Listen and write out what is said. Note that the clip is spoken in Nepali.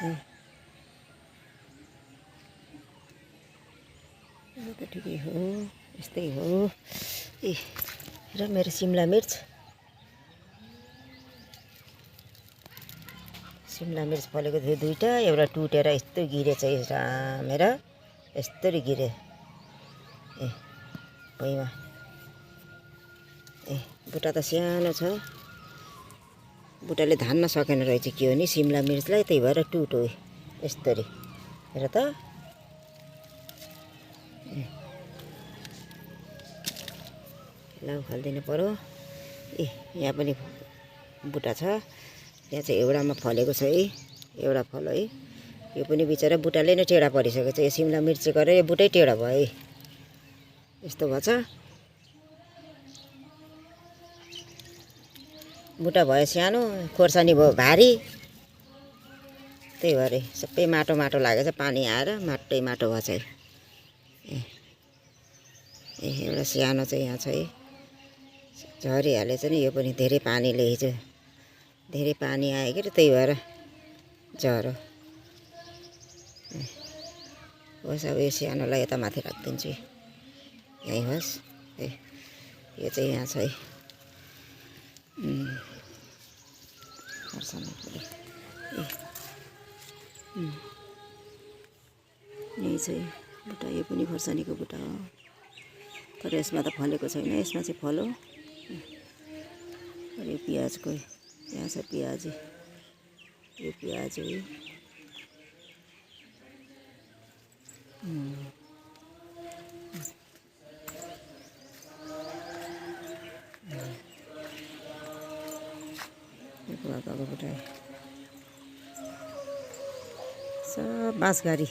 यो त ठिकै हो, यस्तै हो। र मेरो सिमला मिर्च फलेको थियो दुईटा, एउटा टुटेर यस्तो गिरेछ रामेर, यस्तरी गिरे। भुइँमा बुट्टा त सानो छ, बुट्टाले धान्न सकेन रहेछ के हो नि सिमला मिर्चलाई, त्यही भएर टुट्यो यस्तरी। हेर त ल उखालिदिनु पर्यो। यहाँ पनि बुट्टा छ, यहाँ चाहिँ एउटामा फलेको छ है, एउटा फल है। यो पनि बिचरा बुट्टाले नै टेढा परिसकेको छ, यो सिमला मिर्च गरेर यो बुट्टै टेढा भयो है, यस्तो भएछ। बुट्टा भयो सानो, खोर्सानी भयो भारी, त्यही भएर सबै माटो माटो लागेछ, पानी आएर माटै माटो भएछ है। एउटा सानो चाहिँ यहाँ छ है, झरिहालेछ नि यो पनि, धेरै पानीले हिजो धेरै पानी आयो कि, त्यही भएर झरो। होस् अब यो सानोलाई यता माथि राखिदिन्छु, यहीँ होस्। यो चाहिँ यहाँ छ है, यही चाहिँ बुट्टा, यो पनि खोर्सानीको बुट्टा हो, तर यसमा त फलेको छैन, यसमा चाहिँ फल हो। यो प्याजको, यहाँ छ प्याज, यो प्याज हो। गुवाको बुट्टा सब बाँसघारी।